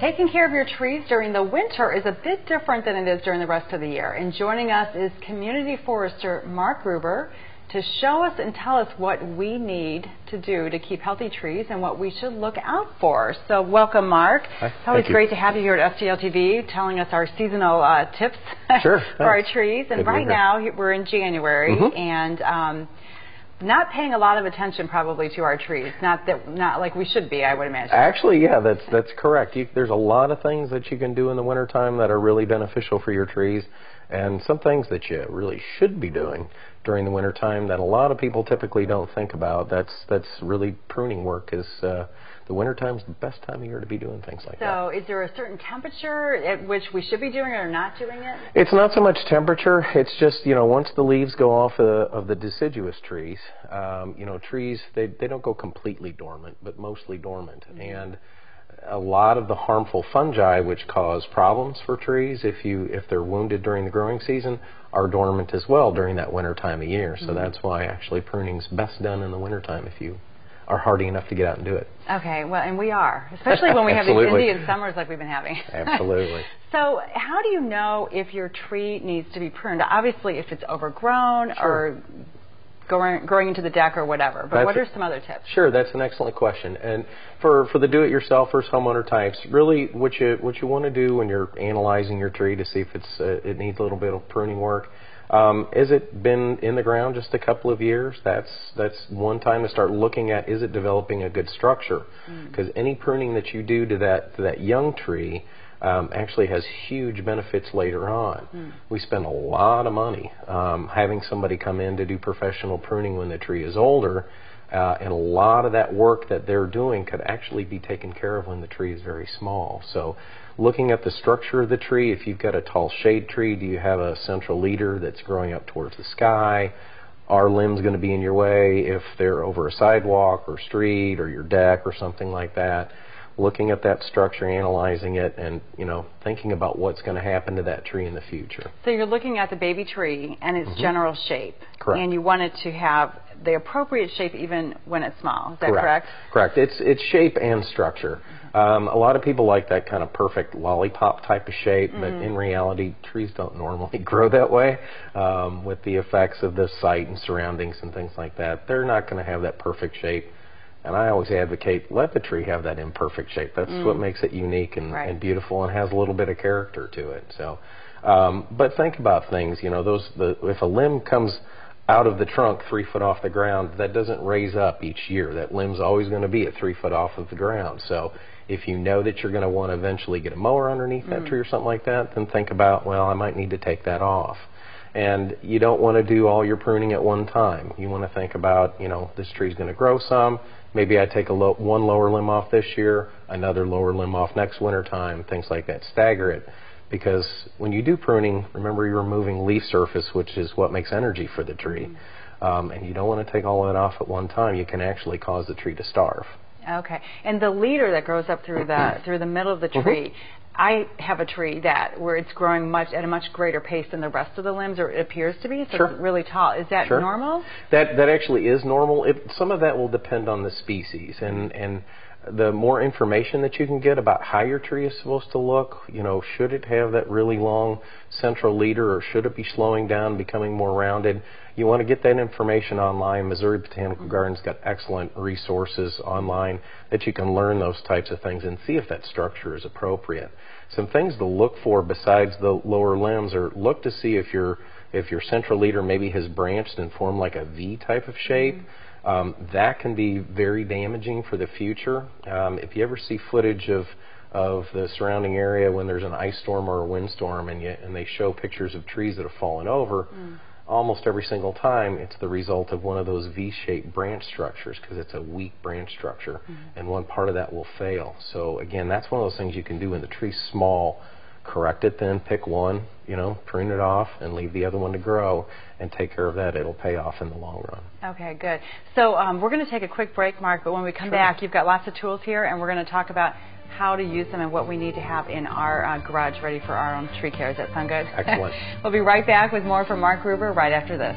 taking care of your trees during the winter is a bit different than it is during the rest of the year. And joining us is Community Forester Mark Grueber to show us and tell us what we need to do to keep healthy trees and what we should look out for. So welcome, Mark. Hi. It's always great to have you here at STLTV telling us our seasonal tips for our trees. And right now we're in January and not paying a lot of attention probably to our trees. Not like we should be, I would imagine. Actually, yeah, that's correct. There's a lot of things that you can do in the wintertime that are really beneficial for your trees, and some things that you really should be doing during the wintertime that a lot of people typically don't think about. That's really pruning work. Is the wintertime's the best time of year to be doing things like that. So is there a certain temperature at which we should be doing it or not doing it? It's not so much temperature. It's just, once the leaves go off of the deciduous trees, trees, they don't go completely dormant, but mostly dormant. And a lot of the harmful fungi which cause problems for trees if they're wounded during the growing season are dormant as well during that winter time of year. So that's why actually pruning's best done in the wintertime if you are hardy enough to get out and do it. Okay, well, and we are, especially when we have these Indian summers like we've been having. Absolutely. So how do you know if your tree needs to be pruned? Obviously, if it's overgrown or growing into the deck or whatever, but what are some other tips? Sure, that's an excellent question. And for the do-it-yourselfers, homeowner types, really what you want to do when you're analyzing your tree to see if it needs a little bit of pruning work, has it been in the ground just a couple of years? That's one time to start looking at, is it developing a good structure? Because any pruning that you do to that young tree actually has huge benefits later on. We spend a lot of money having somebody come in to do professional pruning when the tree is older, and a lot of that work that they're doing could actually be taken care of when the tree is very small. So looking at the structure of the tree, if you've got a tall shade tree, do you have a central leader that's growing up towards the sky? Are limbs going to be in your way if they're over a sidewalk or street or your deck or something like that? Looking at that structure, analyzing it, and thinking about what's going to happen to that tree in the future. So you're looking at the baby tree and its general shape. Correct. And you want it to have the appropriate shape even when it's small. Is that correct? Correct. It's shape and structure. A lot of people like that kind of perfect lollipop type of shape, but in reality, trees don't normally grow that way. With the effects of the site and surroundings and things like that, they're not going to have that perfect shape. And I always advocate, let the tree have that imperfect shape. That's what makes it unique and beautiful and has a little bit of character to it. So, but think about things, if a limb comes out of the trunk 3 foot off the ground, that doesn't raise up each year. That limb's always going to be at 3 foot off of the ground. So if you know that you're going to want to eventually get a mower underneath that tree or something like that, then think about, well, I might need to take that off. And you don't want to do all your pruning at one time. You want to think about, this tree's going to grow some. Maybe I take one lower limb off this year, another lower limb off next winter time, things like that. Stagger it. Because when you do pruning, remember you're removing leaf surface, which is what makes energy for the tree. And you don't want to take all of it off at one time. You can actually cause the tree to starve. Okay. And the leader that grows up through the middle of the tree, I have a tree where it's growing at a much greater pace than the rest of the limbs, or it appears to be. So it's really tall. Is that normal? That actually is normal. Some of that will depend on the species, and the more information that you can get about how your tree is supposed to look, should it have that really long central leader, or should it be slowing down, becoming more rounded? You want to get that information online. Missouri Botanical Gardens got excellent resources online that you can learn those types of things and see if that structure is appropriate. Some things to look for besides the lower limbs are look to see if your central leader maybe has branched and formed like a V type of shape. That can be very damaging for the future. If you ever see footage of the surrounding area when there's an ice storm or a windstorm and they show pictures of trees that have fallen over, almost every single time it's the result of one of those V-shaped branch structures because it's a weak branch structure and one part of that will fail. So again, that's one of those things you can do when the tree's small. Correct it then, pick one, prune it off and leave the other one to grow and take care of that. It'll pay off in the long run. Okay, good. So we're going to take a quick break, Mark, but when we come back, you've got lots of tools here and we're going to talk about how to use them and what we need to have in our garage ready for our own tree care. Does that sound good? Excellent. We'll be right back with more from Mark Grueber right after this.